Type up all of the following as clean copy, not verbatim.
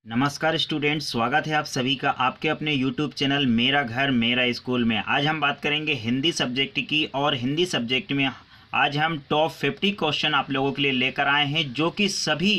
नमस्कार स्टूडेंट्स, स्वागत है आप सभी का आपके अपने YouTube चैनल मेरा घर मेरा स्कूल में। आज हम बात करेंगे हिंदी सब्जेक्ट की और हिंदी सब्जेक्ट में आज हम टॉप 50 क्वेश्चन आप लोगों के लिए लेकर आए हैं जो कि सभी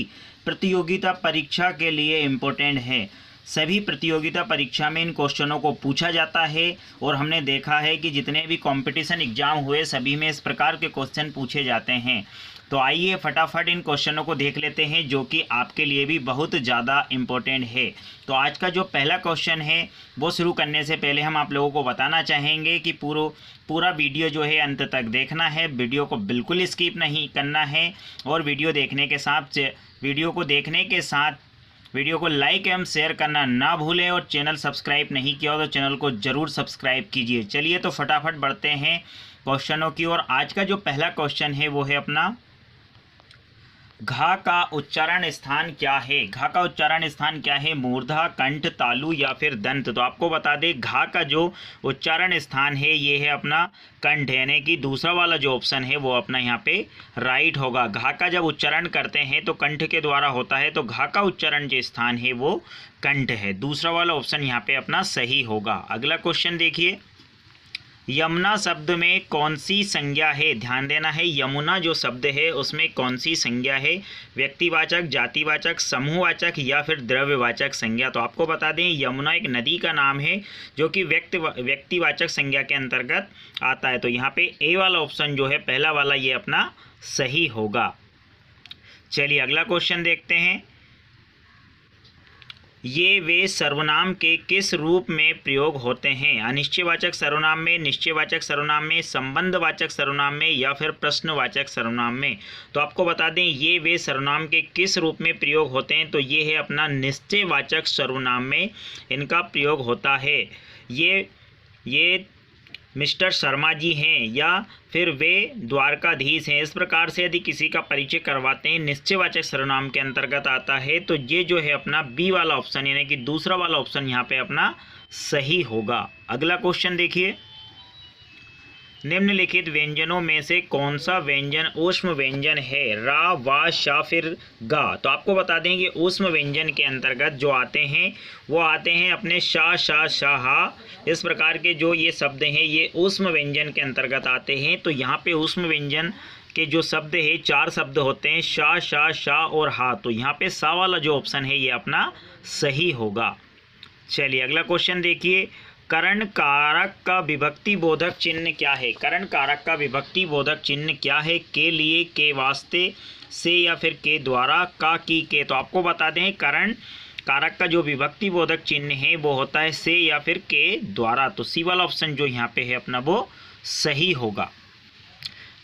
प्रतियोगिता परीक्षा के लिए इम्पोर्टेंट है। सभी प्रतियोगिता परीक्षा में इन क्वेश्चनों को पूछा जाता है और हमने देखा है कि जितने भी कंपटीशन एग्जाम हुए सभी में इस प्रकार के क्वेश्चन पूछे जाते हैं। तो आइए फटाफट इन क्वेश्चनों को देख लेते हैं जो कि आपके लिए भी बहुत ज़्यादा इम्पोर्टेंट है। तो आज का जो पहला क्वेश्चन है वो शुरू करने से पहले हम आप लोगों को बताना चाहेंगे कि पूरा वीडियो जो है अंत तक देखना है, वीडियो को बिल्कुल स्किप नहीं करना है और वीडियो देखने के साथ वीडियो को लाइक एवं शेयर करना ना भूलें और चैनल सब्सक्राइब नहीं किया हो तो चैनल को ज़रूर सब्सक्राइब कीजिए। चलिए तो फटाफट बढ़ते हैं क्वेश्चनों की ओर। आज का जो पहला क्वेश्चन है वो है अपना घा का उच्चारण स्थान क्या है। घा का उच्चारण स्थान क्या है? मूर्धा, कंठ, तालु या फिर दंत। तो आपको बता दें घा का जो उच्चारण स्थान है ये है अपना कंठ, यानी कि दूसरा वाला जो ऑप्शन है वो अपना यहाँ पे राइट होगा। घा का जब उच्चारण करते हैं तो कंठ के द्वारा होता है, तो घा का उच्चारण जो स्थान है वो कंठ है। दूसरा वाला ऑप्शन यहाँ पे अपना सही होगा। अगला क्वेश्चन देखिए, यमुना शब्द में कौन सी संज्ञा है? ध्यान देना है, यमुना जो शब्द है उसमें कौन सी संज्ञा है? व्यक्तिवाचक, जातिवाचक, समूहवाचक या फिर द्रव्यवाचक संज्ञा। तो आपको बता दें यमुना एक नदी का नाम है जो कि व्यक्तिवाचक संज्ञा के अंतर्गत आता है। तो यहाँ पे ए वाला ऑप्शन जो है पहला वाला ये अपना सही होगा। चलिए अगला क्वेश्चन देखते हैं, ये वे सर्वनाम के किस रूप में प्रयोग होते हैं? अनिश्चयवाचक सर्वनाम में, निश्चयवाचक सर्वनाम में, संबंधवाचक सर्वनाम में या फिर प्रश्नवाचक सर्वनाम में। तो आपको बता दें ये वे सर्वनाम के किस रूप में प्रयोग होते हैं, तो ये है अपना निश्चयवाचक सर्वनाम में इनका प्रयोग होता है। ये मिस्टर शर्मा जी हैं या फिर वे द्वारकाधीश हैं, इस प्रकार से यदि किसी का परिचय करवाते हैं निश्चयवाचक सर्वनाम के अंतर्गत आता है। तो ये जो है अपना बी वाला ऑप्शन यानी कि दूसरा वाला ऑप्शन यहाँ पे अपना सही होगा। अगला क्वेश्चन देखिए, निम्नलिखित व्यंजनों में से कौन सा व्यंजन ऊष्म व्यंजन है? रा, वा, शा फिर गा। तो आपको बता दें कि ऊष्म व्यंजन के अंतर्गत जो आते हैं वो आते हैं अपने शा, शा, शा, हा, इस प्रकार के जो ये शब्द हैं ये ऊष्म व्यंजन के अंतर्गत आते हैं। तो यहाँ पे ऊष्म व्यंजन के जो शब्द है 4 शब्द होते हैं, शा, शा, शा और हा। तो यहाँ पे सा वाला जो ऑप्शन है ये अपना सही होगा। चलिए अगला क्वेश्चन देखिए, करण कारक का विभक्ति बोधक चिन्ह क्या है? करण कारक का विभक्ति बोधक चिन्ह क्या है? के लिए, के वास्ते, से या फिर के द्वारा, का, की, के। तो आपको बता दें करण कारक का जो विभक्ति बोधक चिन्ह है वो होता है से या फिर के द्वारा। तो सी वाला ऑप्शन जो यहाँ पे है अपना वो सही होगा।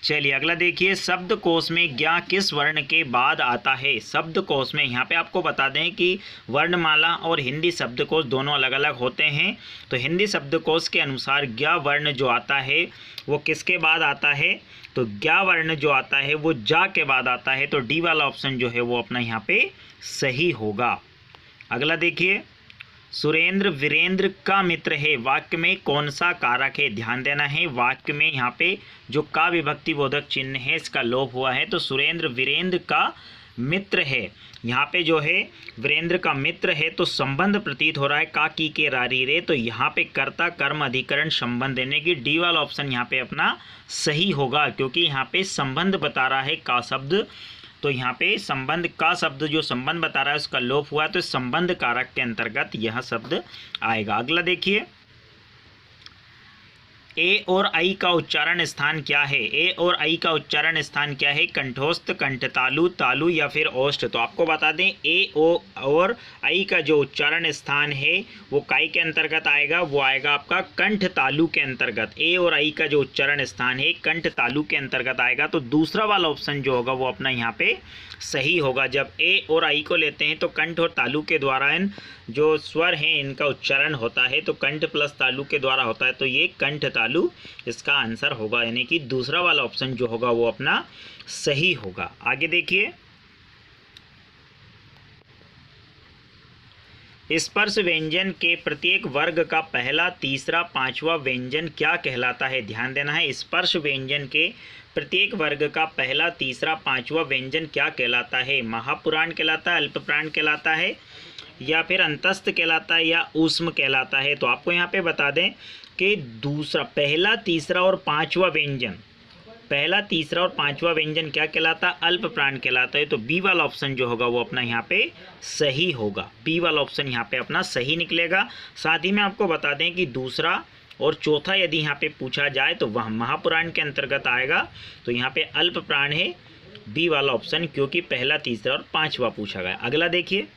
चलिए अगला देखिए, शब्दकोश में ज्ञ किस वर्ण के बाद आता है? शब्दकोश में यहाँ पे आपको बता दें कि वर्णमाला और हिंदी शब्दकोश दोनों अलग अलग होते हैं। तो हिंदी शब्दकोश के अनुसार ज्ञ वर्ण जो आता है वो किसके बाद आता है? तो ज्ञ वर्ण जो आता है वो जा के बाद आता है। तो डी वाला ऑप्शन जो है वो अपना यहाँ पे सही होगा। अगला देखिए, सुरेंद्र वीरेंद्र का मित्र है, वाक्य में कौन सा कारक है? ध्यान देना है, वाक्य में यहाँ पे जो का विभक्ति बोधक चिन्ह है इसका लोप हुआ है। तो सुरेंद्र वीरेंद्र का मित्र है, यहाँ पे जो है वीरेंद्र का मित्र है तो संबंध प्रतीत हो रहा है का, की, के, रारी, रे। तो यहाँ पे कर्ता कर्म अधिकरण संबंध देने की डी वाला ऑप्शन यहाँ पे अपना सही होगा, क्योंकि यहाँ पे संबंध बता रहा है का शब्द। तो यहाँ पे संबंध का शब्द जो संबंध बता रहा है उसका लोप हुआ है, तो संबंध कारक के अंतर्गत यह शब्द आएगा। अगला देखिए, ए और आई का उच्चारण स्थान क्या है? ए और आई का उच्चारण स्थान क्या है? कंठोस्थ, कंठतालु, तालु या फिर ओष्ठ। तो आपको बता दें ए और आई का जो उच्चारण स्थान है वो काय के अंतर्गत आएगा? वो आएगा आपका कंठ तालु के अंतर्गत। ए और आई का जो उच्चारण स्थान है कंठ तालु के अंतर्गत आएगा। तो दूसरा वाला ऑप्शन जो होगा वो अपना यहाँ पे सही होगा। जब ए और आई को लेते हैं तो कंठ और तालु के द्वारा इन जो स्वर हैं इनका उच्चारण होता है, तो कंठ प्लस तालु के द्वारा होता है। तो ये कंठ तालु इसका आंसर होगा, यानी कि दूसरा वाला ऑप्शन जो होगा वो अपना सही होगा। आगे देखिए, स्पर्श व्यंजन के प्रत्येक वर्ग का पहला, तीसरा, पांचवा व्यंजन क्या कहलाता है? ध्यान देना है, स्पर्श व्यंजन के प्रत्येक वर्ग का पहला, तीसरा, पांचवा व्यंजन क्या कहलाता है? महापुराण कहलाता है, अल्पप्राण कहलाता है, या फिर अंतस्थ कहलाता है, या ऊष्म कहलाता है? तो आपको यहाँ पे बता दें कि दूसरा, पहला, तीसरा और पांचवा व्यंजन, पहला, तीसरा और पांचवा व्यंजन क्या कहलाता है? अल्पप्राण कहलाता है। तो बी वाला ऑप्शन जो होगा वो अपना यहाँ पे सही होगा, बी वाला ऑप्शन यहाँ पे अपना सही निकलेगा। साथ ही में आपको बता दें कि दूसरा और चौथा यदि यहाँ पे पूछा जाए तो वह महापुराण के अंतर्गत आएगा। तो यहाँ पे अल्पप्राण है बी वाला ऑप्शन, क्योंकि पहला, तीसरा और पांचवा पूछा गया। अगला देखिए,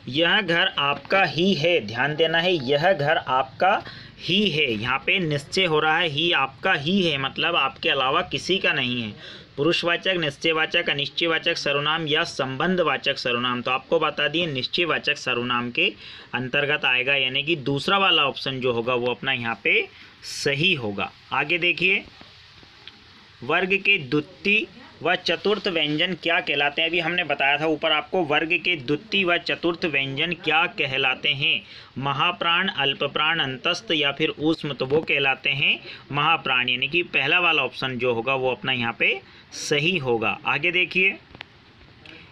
यह घर आपका ही है, ध्यान देना है, यह घर आपका ही है। यहाँ पे निश्चय हो रहा है, ही आपका ही है मतलब आपके अलावा किसी का नहीं है। पुरुषवाचक, निश्चयवाचक, अनिश्चयवाचक सर्वनाम या संबंधवाचक सर्वनाम? तो आपको बता दिए निश्चयवाचक सर्वनाम के अंतर्गत आएगा, यानी कि दूसरा वाला ऑप्शन जो होगा वो अपना यहाँ पे सही होगा। आगे देखिए, वर्ग के द्वितीय व चतुर्थ व्यंजन क्या कहलाते हैं? अभी हमने बताया था ऊपर आपको, वर्ग के द्वितीय व चतुर्थ व्यंजन क्या कहलाते हैं? महाप्राण, अल्पप्राण, अंतस्थ या फिर ऊष्म? तो वो कहलाते हैं महाप्राण, यानी कि पहला वाला ऑप्शन जो होगा वो अपना यहाँ पे सही होगा। आगे देखिए,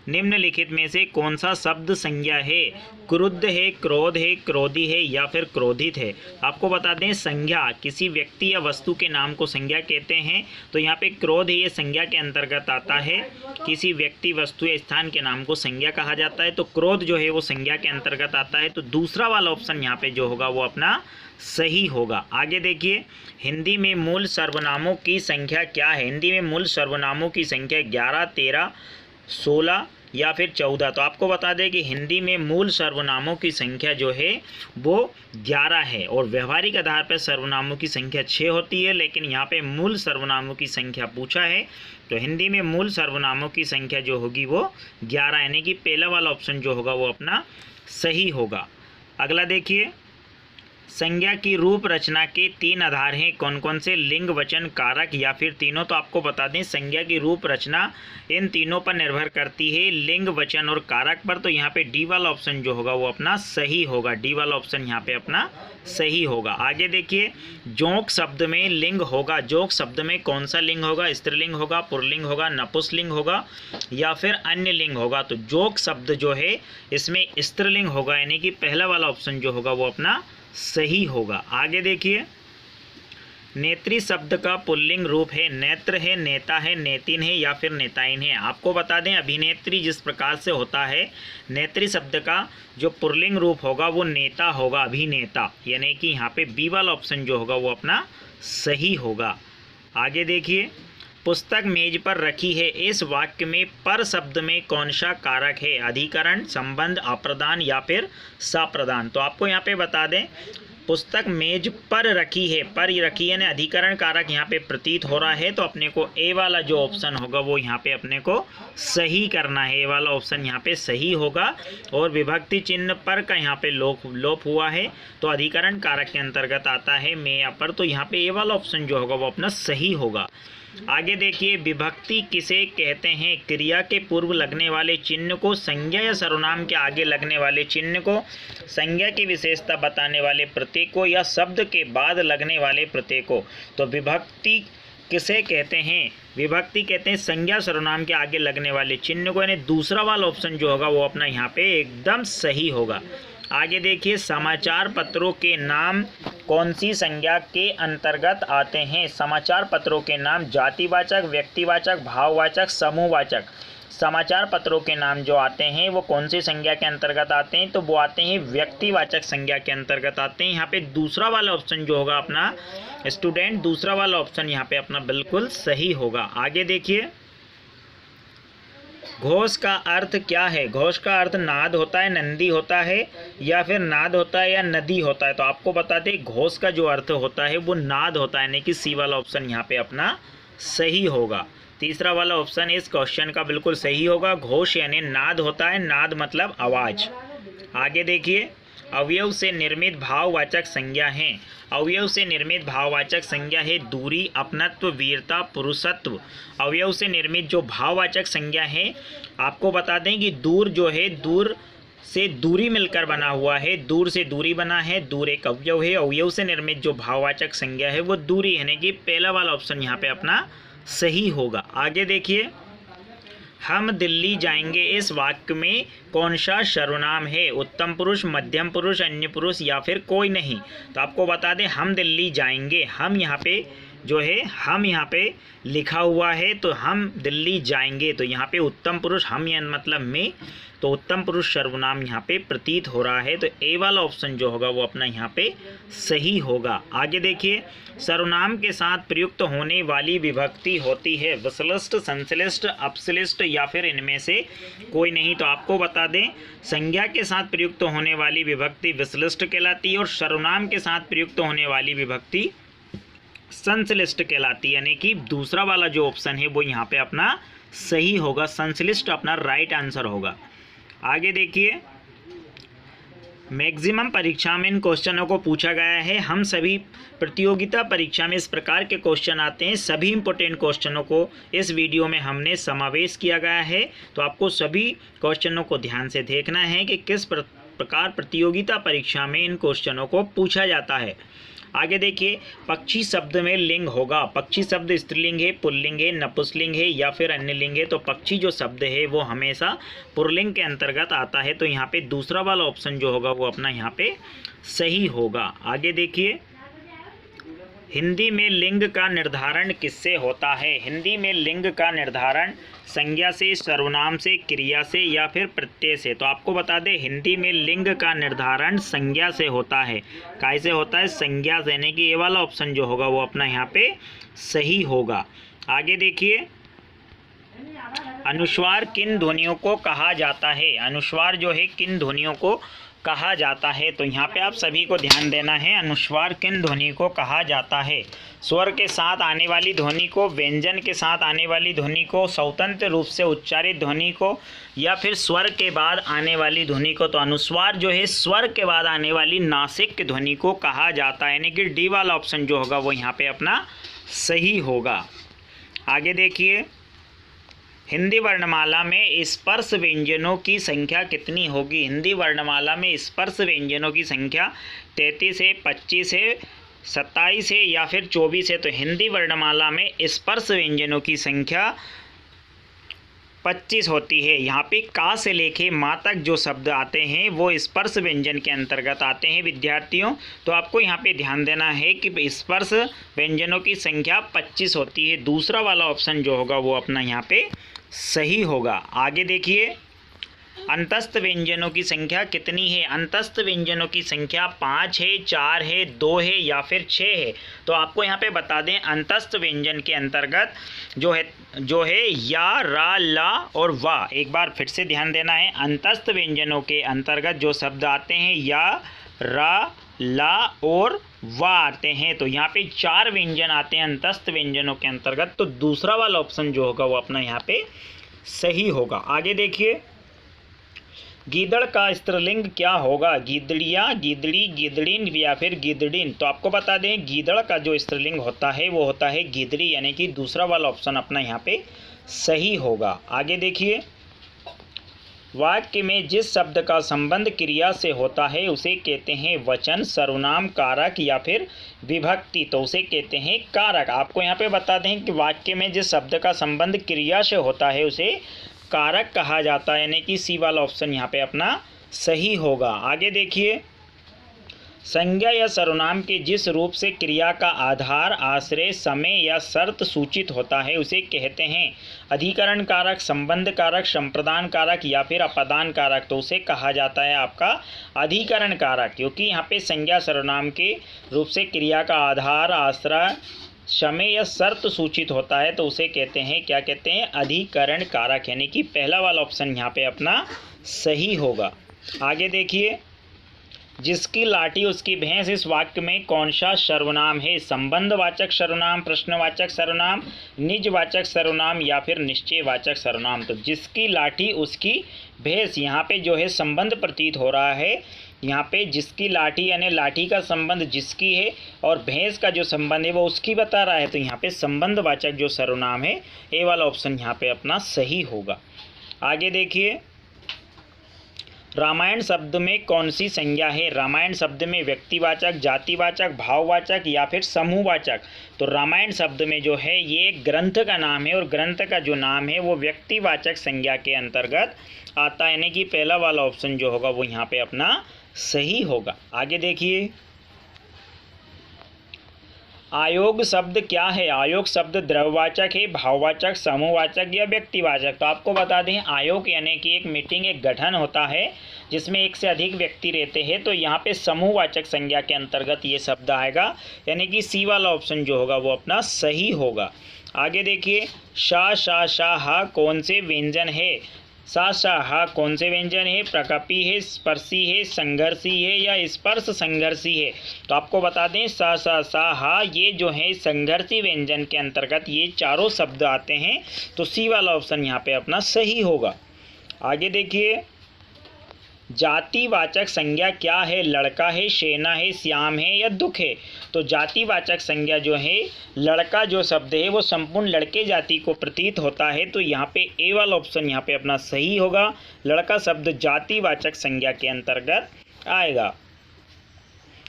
निम्नलिखित में से कौन सा शब्द संज्ञा है? क्रुद्ध है, क्रोध है, क्रोधी है या फिर क्रोधित है? आपको बता दें संज्ञा, किसी व्यक्ति या वस्तु के नाम को संज्ञा कहते हैं। तो यहाँ पे क्रोध है, ये संज्ञा के अंतर्गत आता है। किसी व्यक्ति, वस्तु या स्थान के नाम को संज्ञा कहा जाता है, तो क्रोध जो है वो संज्ञा के अंतर्गत आता है। तो दूसरा वाला ऑप्शन यहाँ पे जो होगा वो अपना सही होगा। आगे देखिए, हिंदी में मूल सर्वनामों की संख्या क्या है? हिंदी में मूल सर्वनामों की संख्या 11, 13, 16 या फिर 14? तो आपको बता दें कि हिंदी में मूल सर्वनामों की संख्या जो है वो 11 है, और व्यवहारिक आधार पर सर्वनामों की संख्या 6 होती है, लेकिन यहाँ पे मूल सर्वनामों की संख्या पूछा है। तो हिंदी में मूल सर्वनामों की संख्या जो होगी वो 11, यानी कि पहला वाला ऑप्शन जो होगा वो अपना सही होगा। अगला देखिए, संज्ञा की रूप रचना के 3 आधार हैं, कौन कौन से? लिंग, वचन, कारक या फिर तीनों? तो आपको बता दें संज्ञा की रूप रचना इन तीनों पर निर्भर करती है, लिंग, वचन और कारक पर। तो यहाँ पे डी वाला ऑप्शन जो होगा वो अपना सही होगा, डी वाला ऑप्शन यहाँ पे अपना सही होगा। आगे देखिए, जोंक शब्द में लिंग होगा, जोंक शब्द में कौन सा लिंग होगा? स्त्रीलिंग होगा, पुल्लिंग होगा, नपुंसकलिंग होगा या फिर अन्य लिंग होगा? तो जोंक शब्द जो है इसमें स्त्रीलिंग होगा, यानी कि पहला वाला ऑप्शन जो होगा वो अपना सही होगा। आगे देखिए, नेत्री शब्द का पुल्लिंग रूप है, नेत्र है, नेता है, नेतिन है या फिर नेताइन है? आपको बता दें अभिनेत्री जिस प्रकार से होता है, नेत्री शब्द का जो पुल्लिंग रूप होगा वो नेता होगा, अभिनेता, यानी कि यहाँ पे बी वाला ऑप्शन जो होगा वो अपना सही होगा। आगे देखिए, पुस्तक मेज पर रखी है, इस वाक्य में पर शब्द में कौन सा कारक है? अधिकरण, संबंध, अप्रदान या फिर सप्रदान? तो आपको यहाँ पे बता दें पुस्तक मेज पर रखी है, पर रखी है ना, अधिकरण कारक यहाँ पे प्रतीत हो रहा है। तो अपने को ए वाला जो ऑप्शन होगा वो यहाँ पे अपने को सही करना है, ए वाला ऑप्शन यहाँ पे सही होगा। और विभक्ति चिन्ह पर का यहाँ पे लोप हुआ है, तो अधिकरण कारक के अंतर्गत आता है में या पर। तो यहाँ पे ए वाला ऑप्शन जो होगा वो अपना सही होगा। आगे देखिए, विभक्ति किसे कहते हैं? क्रिया के पूर्व लगने वाले चिन्ह को, संज्ञा या सर्वनाम के आगे लगने वाले चिन्ह को, संज्ञा की विशेषता बताने वाले प्रत्यय को या शब्द के बाद लगने वाले प्रत्यय को। तो विभक्ति किसे कहते हैं? विभक्ति कहते हैं संज्ञा सर्वनाम के आगे लगने वाले चिन्ह को, यानी दूसरा वाला ऑप्शन जो होगा वो अपना यहाँ पे एकदम सही होगा। आगे देखिए, समाचार पत्रों के नाम कौन सी संज्ञा के अंतर्गत आते हैं? समाचार पत्रों के नाम जातिवाचक, व्यक्तिवाचक, भाववाचक, समूहवाचक। समाचार पत्रों के नाम जो आते हैं वो कौन सी संज्ञा के अंतर्गत आते हैं? तो वो आते हैं व्यक्तिवाचक संज्ञा के अंतर्गत आते हैं। यहाँ पे दूसरा वाला ऑप्शन जो होगा अपना स्टूडेंट, दूसरा वाला ऑप्शन यहाँ पे अपना बिल्कुल सही होगा। आगे देखिए, घोष का अर्थ क्या है? घोष का अर्थ नाद होता है, नंदी होता है या फिर नाद होता है या नदी होता है? तो आपको बता दें घोष का जो अर्थ होता है वो नाद होता है, यानी कि सी वाला ऑप्शन यहाँ पे अपना सही होगा। तीसरा वाला ऑप्शन इस क्वेश्चन का बिल्कुल सही होगा। घोष यानी नाद होता है, नाद मतलब आवाज। आगे देखिए, अवयव से निर्मित भाववाचक संज्ञा है। अवयव से निर्मित भाववाचक संज्ञा है दूरी, अपनत्व, वीरता, पुरुषत्व। अवयव से निर्मित जो भाववाचक संज्ञा है, आपको बता दें कि दूर जो है, दूर से दूरी मिलकर बना हुआ है, दूर से दूरी बना है, दूर एक अवयव है, अवयव से निर्मित जो भाववाचक संज्ञा है वो दूरी है, यानी कि पहला वाला ऑप्शन यहाँ पे अपना सही होगा। आगे देखिए, हम दिल्ली जाएंगे इस वाक्य में कौन सा सर्वनाम है? उत्तम पुरुष, मध्यम पुरुष, अन्य पुरुष या फिर कोई नहीं? तो आपको बता दें, हम दिल्ली जाएंगे, हम यहाँ पे जो है हम यहाँ पे लिखा हुआ है, तो हम दिल्ली जाएंगे, तो यहाँ पे उत्तम पुरुष हम या मतलब में, तो उत्तम पुरुष सर्वनाम यहाँ पे प्रतीत हो रहा है, तो ए वाला ऑप्शन जो होगा वो अपना यहाँ पे सही होगा। आगे देखिए, सर्वनाम के साथ प्रयुक्त होने वाली विभक्ति होती है विश्लिष्ट, संश्लिष्ट, अपश्लिष्ट या फिर इनमें से कोई नहीं? तो आपको बता दें, संज्ञा के साथ प्रयुक्त होने वाली विभक्ति विश्लिष्ट कहलाती है और सर्वनाम के साथ प्रयुक्त होने वाली विभक्ति संश्लिष्ट कहलाती है, यानी कि दूसरा वाला जो ऑप्शन है वो यहाँ पे अपना सही होगा, संश्लिष्ट अपना राइट आंसर होगा। आगे देखिए, मैक्सिमम परीक्षा में इन क्वेश्चनों को पूछा गया है। हम सभी प्रतियोगिता परीक्षा में इस प्रकार के क्वेश्चन आते हैं, सभी इंपॉर्टेंट क्वेश्चनों को इस वीडियो में हमने समावेश किया गया है, तो आपको सभी क्वेश्चनों को ध्यान से देखना है कि किस प्रकार प्रतियोगिता परीक्षा में इन क्वेश्चनों को पूछा जाता है। आगे देखिए, पक्षी शब्द में लिंग होगा, पक्षी शब्द स्त्रीलिंग है, पुल्लिंग है, नपुंसकलिंग है या फिर अन्य लिंग है? तो पक्षी जो शब्द है वो हमेशा पुल्लिंग के अंतर्गत आता है, तो यहाँ पे दूसरा वाला ऑप्शन जो होगा वो अपना यहाँ पे सही होगा। आगे देखिए, हिंदी में लिंग का निर्धारण किससे होता है? हिंदी में लिंग का निर्धारण संज्ञा से, सर्वनाम से, क्रिया से या फिर प्रत्यय से? तो आपको बता दें, हिंदी में लिंग का निर्धारण संज्ञा से होता है। कैसे होता है? संज्ञा से, यानी कि ये वाला ऑप्शन जो होगा वो अपना यहाँ पे सही होगा। आगे देखिए, अनुस्वार किन ध्वनियों को कहा जाता है? अनुस्वार जो है किन ध्वनियों को कहा जाता है? तो यहाँ पे आप सभी को ध्यान देना है, अनुस्वार किन ध्वनि को कहा जाता है? स्वर के साथ आने वाली ध्वनि को, व्यंजन के साथ आने वाली ध्वनि को, स्वतंत्र रूप से उच्चारित ध्वनि को या फिर स्वर के बाद आने वाली ध्वनि को? तो अनुस्वार जो है स्वर के बाद आने वाली नासिक ध्वनि को कहा जाता है, यानी कि डी वाला ऑप्शन जो होगा वो यहाँ पे अपना सही होगा। आगे देखिए, हिंदी वर्णमाला में स्पर्श व्यंजनों की संख्या कितनी होगी? हिंदी वर्णमाला में स्पर्श व्यंजनों की संख्या 33 है, 25 है, 27 है या फिर 24 है? तो हिंदी वर्णमाला में स्पर्श व्यंजनों की संख्या 25 होती है। यहाँ पे का से लेके माँ तक जो शब्द आते हैं वो स्पर्श व्यंजन के अंतर्गत आते हैं विद्यार्थियों। तो आपको यहाँ पे ध्यान देना है कि स्पर्श व्यंजनों की संख्या 25 होती है। दूसरा वाला ऑप्शन जो होगा वो अपना यहाँ पे सही होगा। आगे देखिए, अंतस्थ व्यंजनों की संख्या कितनी है? अंतस्थ व्यंजनों की संख्या 5 है, 4 है, 2 है या फिर 6 है? तो आपको यहाँ पे बता दें, अंतस्थ व्यंजन के अंतर्गत जो है या, रा, ला और वा। एक बार फिर से ध्यान देना है, अंतस्थ व्यंजनों के अंतर्गत जो शब्द आते हैं या, रा, ला और वा आते हैं। तो यहाँ पे 4 व्यंजन आते हैं अंतस्थ व्यंजनों के अंतर्गत, तो दूसरा वाला ऑप्शन जो होगा वो अपना यहाँ पे सही होगा। आगे देखिए, गीदड़ का स्त्रीलिंग क्या होगा? गीदड़िया, गीदड़ी, गीदड़िन या फिर गीदड़िन? तो आपको बता दें, गीदड़ का जो स्त्रीलिंग होता है वो होता है गीदड़ी, यानी कि दूसरा वाला ऑप्शन अपना यहाँ पे सही होगा। आगे देखिए, वाक्य में जिस शब्द का संबंध क्रिया से होता है उसे कहते हैं वचन, सर्वनाम, कारक या फिर विभक्ति? तो उसे कहते हैं कारक। आपको यहाँ पे बता दें कि वाक्य में जिस शब्द का संबंध क्रिया से होता है उसे कारक कहा जाता है, यानी कि सी वाला ऑप्शन यहाँ पे अपना सही होगा। आगे देखिए, संज्ञा या सर्वनाम के जिस रूप से क्रिया का आधार, आश्रय, समय या शर्त सूचित होता है उसे कहते हैं अधिकरण कारक, संबंध कारक, संप्रदान कारक या फिर अपादान कारक? तो उसे कहा जाता है आपका अधिकरण कारक, क्योंकि यहाँ पे संज्ञा सर्वनाम के रूप से क्रिया का आधार, आश्रय, समय या शर्त सूचित होता है, तो उसे कहते हैं, क्या कहते हैं? अधिकरण कारक, यानी कि पहला वाला ऑप्शन यहाँ पे अपना सही होगा। आगे देखिए, जिसकी लाठी उसकी भैंस इस वाक्य में कौन सा सर्वनाम है? संबंधवाचक सर्वनाम, प्रश्नवाचक सर्वनाम, निजवाचक सर्वनाम या फिर निश्चयवाचक सर्वनाम? तो जिसकी लाठी उसकी भैंस, यहाँ पे जो है संबंध प्रतीत हो रहा है। यहाँ पे जिसकी लाठी यानी लाठी का संबंध जिसकी है और भैंस का जो संबंध है वो उसकी बता रहा है, तो यहाँ पे संबंधवाचक जो सर्वनाम है ए वाला ऑप्शन यहाँ पे अपना सही होगा। आगे देखिए, रामायण शब्द में कौन सी संज्ञा है? रामायण शब्द में व्यक्तिवाचक, जातिवाचक, भाववाचक या फिर समूहवाचक? तो रामायण शब्द में जो है ये ग्रंथ का नाम है और ग्रंथ का जो नाम है वो व्यक्तिवाचक संज्ञा के अंतर्गत आता है, यानी कि पहला वाला ऑप्शन जो होगा वो यहाँ पे अपना सही होगा। आगे देखिए, आयोग शब्द क्या है? आयोग शब्द द्रव्यवाचक है, भाववाचक, समूहवाचक या व्यक्तिवाचक? तो आपको बता दें, आयोग यानी कि एक मीटिंग, एक गठन होता है जिसमें एक से अधिक व्यक्ति रहते हैं, तो यहाँ पे समूहवाचक संज्ञा के अंतर्गत ये शब्द आएगा, यानी कि सी वाला ऑप्शन जो होगा वो अपना सही होगा। आगे देखिए, शा शा शा हा कौन से व्यंजन है? सा सा हा कौन से व्यंजन है? प्रकपी है, स्पर्शी है, संघर्षी है या स्पर्श संघर्षी है? तो आपको बता दें, सा सा हा ये जो है संघर्षी व्यंजन के अंतर्गत ये चारों शब्द आते हैं, तो सी वाला ऑप्शन यहाँ पे अपना सही होगा। आगे देखिए, जातिवाचक संज्ञा क्या है? लड़का है, सेना है, श्याम है या दुख है? तो जातिवाचक संज्ञा जो है, लड़का जो शब्द है वो संपूर्ण लड़के जाति को प्रतीत होता है, तो यहाँ पे ए वाला ऑप्शन यहाँ पे अपना सही होगा। लड़का शब्द जातिवाचक संज्ञा के अंतर्गत आएगा।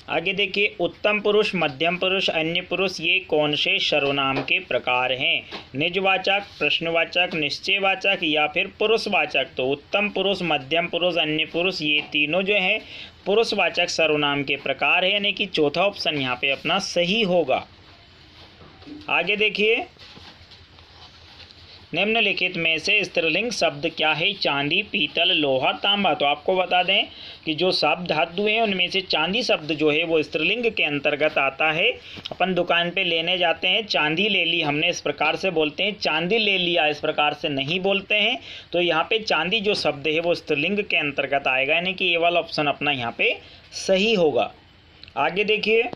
आगे देखिए, उत्तम पुरुष, मध्यम पुरुष, अन्य पुरुष ये कौन से सर्वनाम के प्रकार हैं? निजवाचक, प्रश्नवाचक, निश्चयवाचक या फिर पुरुषवाचक? तो उत्तम पुरुष, मध्यम पुरुष, अन्य पुरुष ये तीनों जो है पुरुषवाचक सर्वनाम के प्रकार है, यानी कि चौथा ऑप्शन यहाँ पे अपना सही होगा। आगे देखिए, निम्नलिखित में से स्त्रीलिंग शब्द क्या है? चांदी, पीतल, लोहा, तांबा? तो आपको बता दें कि जो शब्द धातु हैं उनमें से चांदी शब्द जो है वो स्त्रीलिंग के अंतर्गत आता है। अपन दुकान पे लेने जाते हैं, चांदी ले ली हमने, इस प्रकार से बोलते हैं। चांदी ले लिया इस प्रकार से नहीं बोलते हैं। तो यहाँ पे चांदी जो शब्द है वो स्त्रीलिंग के अंतर्गत आएगा, यानी कि ये वाला ऑप्शन अपना यहाँ पे सही होगा। आगे देखिए,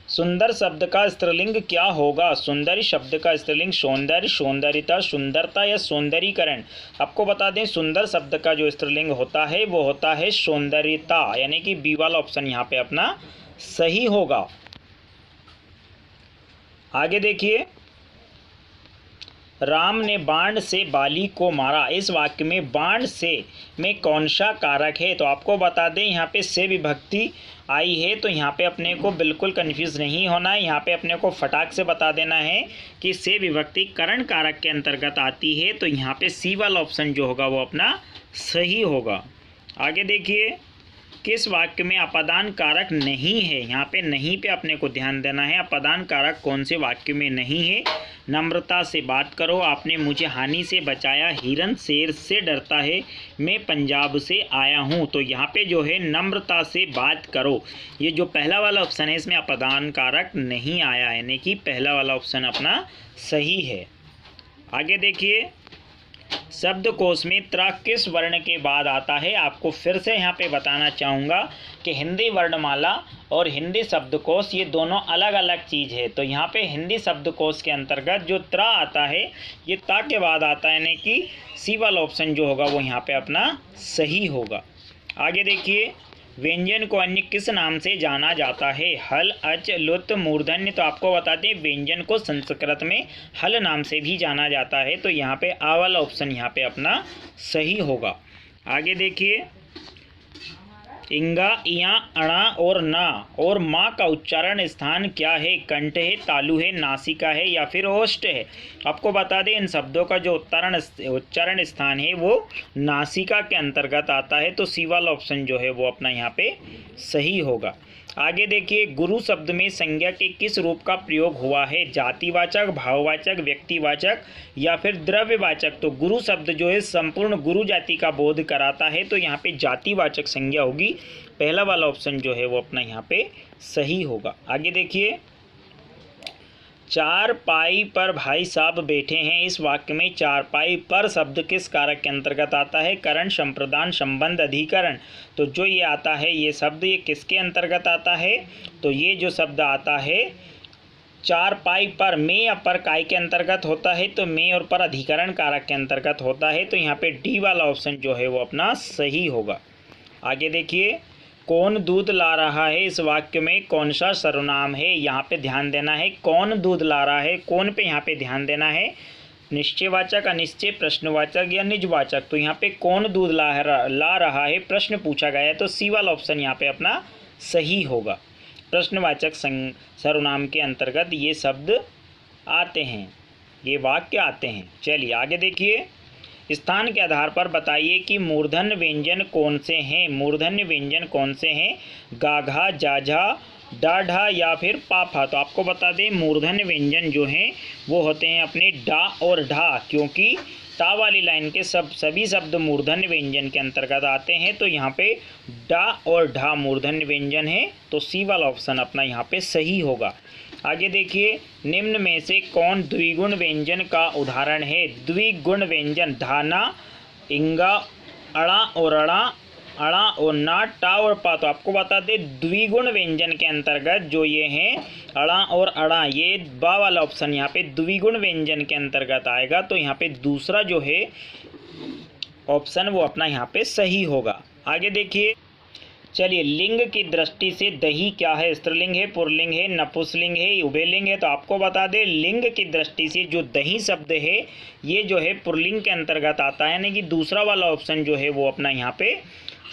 सुंदर शब्द का स्त्रीलिंग क्या होगा? सुंदरी शब्द का स्त्रीलिंग सौंदर्य, सौंदर्यता, सुंदरता या सौंदर्यीकरण? आपको बता दें, सुंदर शब्द का जो स्त्रीलिंग होता है वो होता है सौंदर्यता, यानी कि बी वाला ऑप्शन यहाँ पे अपना सही होगा। आगे देखिए, राम ने बाण से बाली को मारा, इस वाक्य में बाण से में कौन सा कारक है? तो आपको बता दें, यहाँ पे से विभक्ति आई है, तो यहाँ पे अपने को बिल्कुल कंफ्यूज नहीं होना है। यहाँ पे अपने को फटाक से बता देना है कि से विभक्ति करण कारक के अंतर्गत आती है, तो यहाँ पे सी वाला ऑप्शन जो होगा वो अपना सही होगा। आगे देखिए, किस वाक्य में अपादान कारक नहीं है? यहाँ पे नहीं पे अपने को ध्यान देना है। अपादान कारक कौन से वाक्य में नहीं है? नम्रता से बात करो, आपने मुझे हानि से बचाया, हिरन शेर से डरता है, मैं पंजाब से आया हूँ। तो यहाँ पे जो है नम्रता से बात करो, ये जो पहला वाला ऑप्शन है इसमें अपादान कारक नहीं आया, यानी कि पहला वाला ऑप्शन अपना सही है। आगे देखिए, शब्दकोश में त्रा किस वर्ण के बाद आता है? आपको फिर से यहाँ पे बताना चाहूँगा कि हिंदी वर्णमाला और हिंदी शब्दकोश ये दोनों अलग अलग चीज़ है। तो यहाँ पे हिंदी शब्दकोश के अंतर्गत जो त्रा आता है ये ता के बाद आता है, यानी कि सी वाला ऑप्शन जो होगा वो यहाँ पे अपना सही होगा। आगे देखिए, व्यंजन को अन्य किस नाम से जाना जाता है? हल, अच, लुत, मूर्धन्य? तो आपको बताते हैं व्यंजन को संस्कृत में हल नाम से भी जाना जाता है, तो यहाँ पे आ वाला ऑप्शन यहाँ पे अपना सही होगा। आगे देखिए, इंगा, इया, अणा और ना और माँ का उच्चारण स्थान क्या है? कंठ है, तालु है, नासिका है या फिर ओष्ठ है? आपको बता दें, इन शब्दों का जो उच्चारण स्थान है वो नासिका के अंतर्गत आता है, तो सी वाला ऑप्शन जो है वो अपना यहाँ पे सही होगा। आगे देखिए, गुरु शब्द में संज्ञा के किस रूप का प्रयोग हुआ है? जातिवाचक, भाववाचक, व्यक्तिवाचक या फिर द्रव्यवाचक? तो गुरु शब्द जो है संपूर्ण गुरु जाति का बोध कराता है, तो यहाँ पे जातिवाचक संज्ञा होगी। पहला वाला ऑप्शन जो है वो अपना यहाँ पे सही होगा। आगे देखिए, चारपाई पर भाई साहब बैठे हैं, इस वाक्य में चारपाई पर शब्द किस कारक के अंतर्गत आता है? करण, संप्रदान, संबंध, अधिकरण? तो जो ये आता है ये शब्द ये किसके अंतर्गत आता है? तो ये जो शब्द आता है चारपाई पर, में या पर काय के अंतर्गत होता है, तो में और पर अधिकरण कारक के अंतर्गत होता है, तो यहाँ पे डी वाला ऑप्शन जो है वो अपना सही होगा। आगे देखिए, कौन दूध ला रहा है, इस वाक्य में कौन सा सर्वनाम है? यहाँ पे ध्यान देना है, कौन दूध ला रहा है, कौन पे यहाँ पे ध्यान देना है। निश्चयवाचक, अनिश्चय, प्रश्नवाचक या निजवाचक। तो यहाँ पे कौन दूध ला रहा है प्रश्न पूछा गया है, तो सी वाला ऑप्शन यहाँ पे अपना सही होगा। प्रश्नवाचक सर्वनाम के अंतर्गत ये शब्द आते हैं, ये वाक्य आते हैं। चलिए आगे देखिए, स्थान के आधार पर बताइए कि मूर्धन्य व्यंजन कौन से हैं। मूर्धन्य व्यंजन कौन से हैं? गाघा, जाझा, डाढ़ा या फिर पाफा। तो आपको बता दें मूर्धन्य व्यंजन जो हैं वो होते हैं अपने डा और ढा, क्योंकि टा वाली लाइन के सभी शब्द मूर्धन्य व्यंजन के अंतर्गत आते हैं। तो यहाँ पे डा और ढा मूर्धन्य व्यंजन है, तो सी वाला ऑप्शन अपना यहाँ पे सही होगा। आगे देखिए, निम्न में से कौन द्विगुण व्यंजन का उदाहरण है? द्विगुण व्यंजन धाना, इंगा, अड़ा और अड़ा, अड़ा और ना, टा और पा। तो आपको बता दें द्विगुण व्यंजन के अंतर्गत जो ये हैं अड़ा और अड़ा, ये बा वाला ऑप्शन यहाँ पे द्विगुण व्यंजन के अंतर्गत आएगा। तो यहाँ पे दूसरा जो है ऑप्शन वो अपना यहाँ पे सही होगा। आगे देखिए, चलिए लिंग की दृष्टि से दही क्या है? स्त्रीलिंग है, पुल्लिंग है, नपुंसकलिंग है, उभयलिंग है। तो आपको बता दें लिंग की दृष्टि से जो दही शब्द है ये जो है पुल्लिंग के अंतर्गत आता है, यानी कि दूसरा वाला ऑप्शन जो है वो अपना यहाँ पे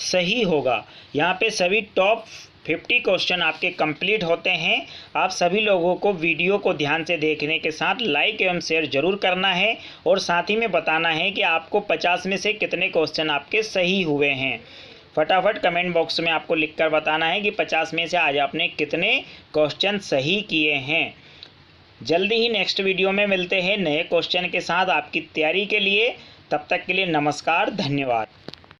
सही होगा। यहाँ पे सभी टॉप 50 क्वेश्चन आपके कंप्लीट होते हैं। आप सभी लोगों को वीडियो को ध्यान से देखने के साथ लाइक एवं शेयर जरूर करना है और साथ ही में बताना है कि आपको 50 में से कितने क्वेश्चन आपके सही हुए हैं। फटाफट कमेंट बॉक्स में आपको लिखकर बताना है कि 50 में से आज आपने कितने क्वेश्चन सही किए हैं। जल्दी ही नेक्स्ट वीडियो में मिलते हैं नए क्वेश्चन के साथ आपकी तैयारी के लिए। तब तक के लिए नमस्कार, धन्यवाद।